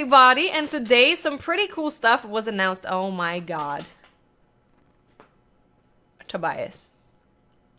everybody, and today some pretty cool stuff was announced. Oh my god. Tobias,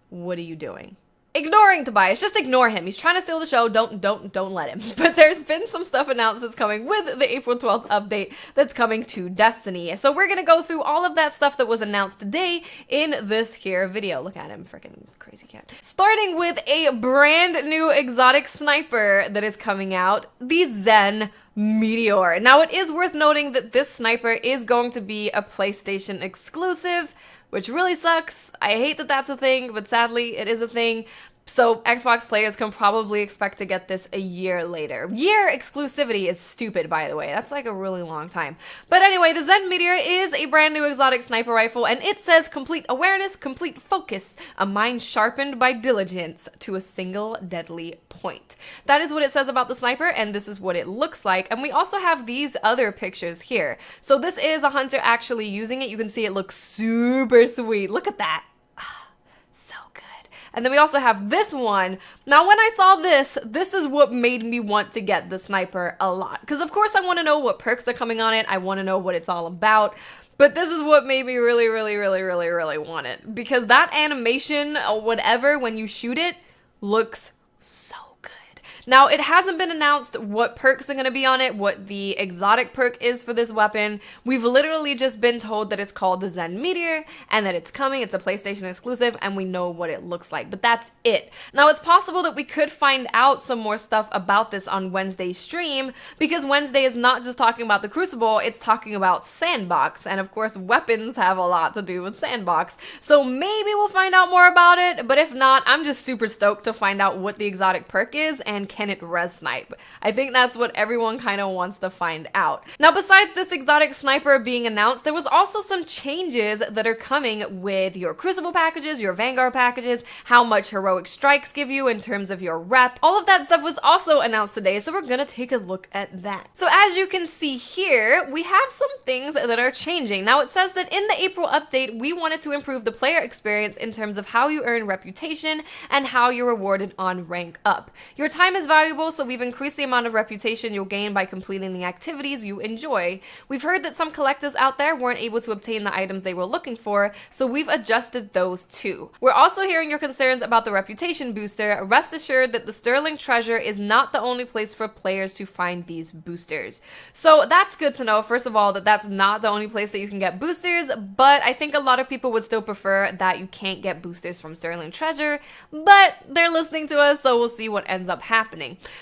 what are you doing? Ignoring Tobias, just ignore him. He's trying to steal the show. Don't let him. But there's been some stuff announced that's coming with the April 12th update that's coming to Destiny. So we're gonna go through all of that stuff that was announced today in this here video. Look at him, freaking crazy cat. Starting with a brand new exotic sniper that is coming out, the Zen Meteor. Now it is worth noting that this sniper is going to be a PlayStation exclusive, which really sucks. I hate that that's a thing, but sadly it is a thing. So Xbox players can probably expect to get this a year later. Year exclusivity is stupid, by the way. That's like a really long time. But anyway, the Zen Meteor is a brand new exotic sniper rifle, and it says complete awareness, complete focus, a mind sharpened by diligence to a single deadly point. That is what it says about the sniper, and this is what it looks like. And we also have these other pictures here. So this is a hunter actually using it. You can see it looks super sweet. Look at that. And then we also have this one. Now, when I saw this is what made me want to get the sniper a lot. Because of course I want to know what perks are coming on it. I want to know what it's all about. But this is what made me really want it. Because that animation or whatever, when you shoot it, looks so good. Now, it hasn't been announced what perks are going to be on it, what the exotic perk is for this weapon. We've literally just been told that it's called the Zen Meteor and that it's coming. It's a PlayStation exclusive and we know what it looks like, but that's it. Now, it's possible that we could find out some more stuff about this on Wednesday's stream because Wednesday is not just talking about the Crucible, it's talking about Sandbox. And of course, weapons have a lot to do with Sandbox. So maybe we'll find out more about it, but if not, I'm just super stoked to find out what the exotic perk is and can it res snipe? I think that's what everyone kind of wants to find out. Now, besides this exotic sniper being announced, there was also some changes that are coming with your Crucible packages, your Vanguard packages, how much heroic strikes give you in terms of your rep. All of that stuff was also announced today, so we're gonna take a look at that. So as you can see here, we have some things that are changing. Now, it says that in the April update, we wanted to improve the player experience in terms of how you earn reputation and how you're rewarded on rank up. Your time is valuable, so we've increased the amount of reputation you'll gain by completing the activities you enjoy. We've heard that some collectors out there weren't able to obtain the items they were looking for, so we've adjusted those too. We're also hearing your concerns about the reputation booster. Rest assured that the Sterling Treasure is not the only place for players to find these boosters. So that's good to know, first of all, that that's not the only place that you can get boosters, but I think a lot of people would still prefer that you can't get boosters from Sterling Treasure, but they're listening to us, so we'll see what ends up happening.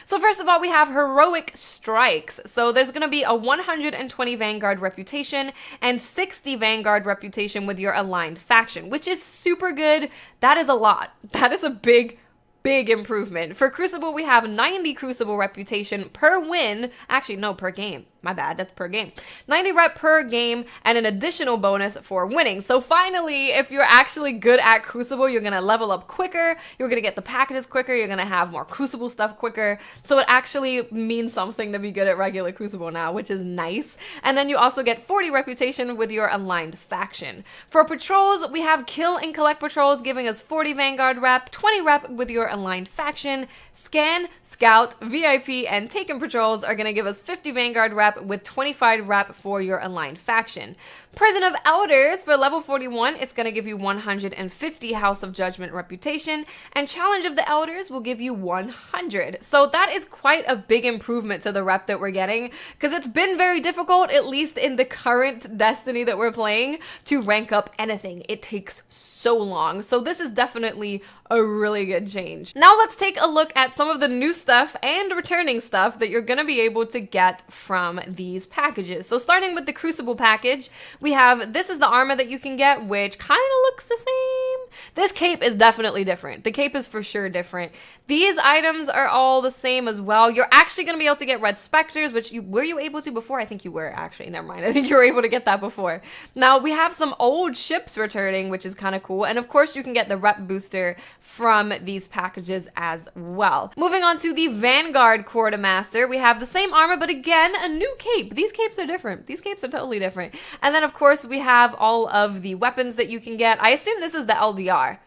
So first of all, we have heroic strikes. So there's going to be a 120 Vanguard reputation and 60 Vanguard reputation with your aligned faction, which is super good. That is a lot. That is a big improvement. For Crucible, we have 90 Crucible reputation per win. Actually, no, per game. My bad, that's per game. 90 rep per game and an additional bonus for winning. So finally, if you're actually good at Crucible, you're gonna level up quicker, you're gonna get the packages quicker, you're gonna have more Crucible stuff quicker. So it actually means something to be good at regular Crucible now, which is nice. And then you also get 40 reputation with your aligned faction. For patrols, we have kill and collect patrols giving us 40 Vanguard rep, 20 rep with your aligned faction. Scan, scout, VIP, and taken patrols are gonna give us 50 Vanguard rep with 25 rep for your aligned faction. Prison of Elders, for level 41, it's going to give you 150 House of Judgment reputation, and Challenge of the Elders will give you 100. So that is quite a big improvement to the rep that we're getting, because it's been very difficult, at least in the current Destiny that we're playing, to rank up anything. It takes so long. So this is definitely a really good change. Now let's take a look at some of the new stuff and returning stuff that you're going to be able to get from these packages. So starting with the Crucible package, we have, this is the armor that you can get, which kind of looks the same. This cape is definitely different. The cape is for sure different. These items are all the same as well. You're actually going to be able to get Red Spectres, which were you able to before? I think you were actually, never mind. I think you were able to get that before. Now we have some old ships returning, which is kind of cool. And of course you can get the rep booster from these packages as well. Moving on to the Vanguard Quartermaster, we have the same armor, but again, a new cape. These capes are different. These capes are totally different. And then of course we have all of the weapons that you can get. I assume this is the LDR.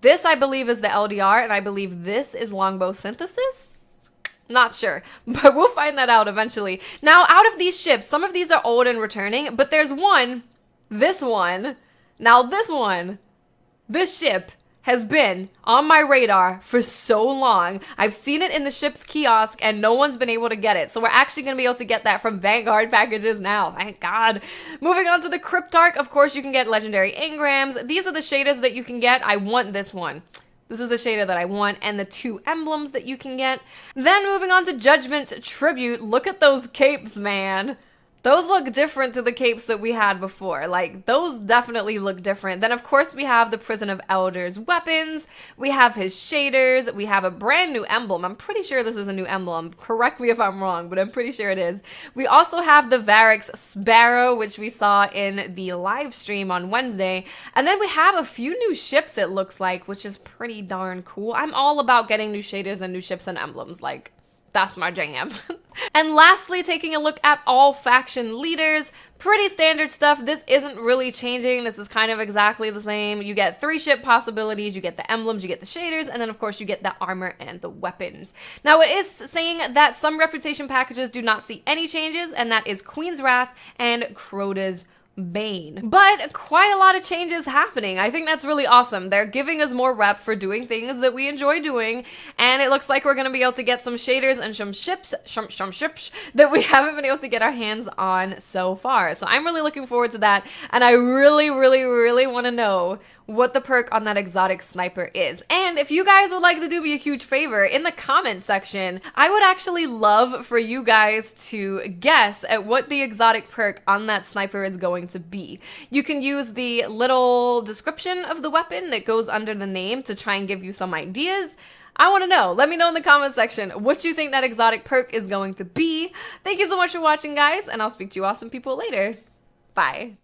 This, I believe, is the LDR, and I believe this is Longbow Synthesis. Not sure, but we'll find that out eventually. Now, out of these ships, some of these are old and returning, but there's one, this one. Now, this ship has been on my radar for so long. I've seen it in the ship's kiosk and no one's been able to get it. So we're actually going to be able to get that from Vanguard packages now. Thank God. Moving on to the Cryptarch, of course, you can get legendary engrams. These are the shaders that you can get. I want this one. This is the shader that I want, and the 2 emblems that you can get. Then moving on to Judgment's Tribute. Look at those capes, man. Those look different to the capes that we had before. Like, those definitely look different. Then, of course, we have the Prison of Elders weapons. We have his shaders. We have a brand new emblem. I'm pretty sure this is a new emblem. Correct me if I'm wrong, but I'm pretty sure it is. We also have the Varix Sparrow, which we saw in the live stream on Wednesday. And then we have a few new ships, it looks like, which is pretty darn cool. I'm all about getting new shaders and new ships and emblems. Like, that's my jam. And lastly, taking a look at all faction leaders. Pretty standard stuff. This isn't really changing. This is kind of exactly the same. You get 3 ship possibilities, you get the emblems, you get the shaders, and then of course you get the armor and the weapons. Now it is saying that some reputation packages do not see any changes, and that is Queen's Wrath and Crota's Bane. But quite a lot of changes happening. I think that's really awesome. They're giving us more rep for doing things that we enjoy doing, and it looks like we're going to be able to get some shaders and some ships that we haven't been able to get our hands on so far. So I'm really looking forward to that, and I really want to know what the perk on that exotic sniper is. And if you guys would like to do me a huge favor, in the comment section, I would actually love for you guys to guess at what the exotic perk on that sniper is going to be. You can use the little description of the weapon that goes under the name to try and give you some ideas. I want to know. Let me know in the comment section what you think that exotic perk is going to be. Thank you so much for watching, guys, and I'll speak to you awesome people later. Bye.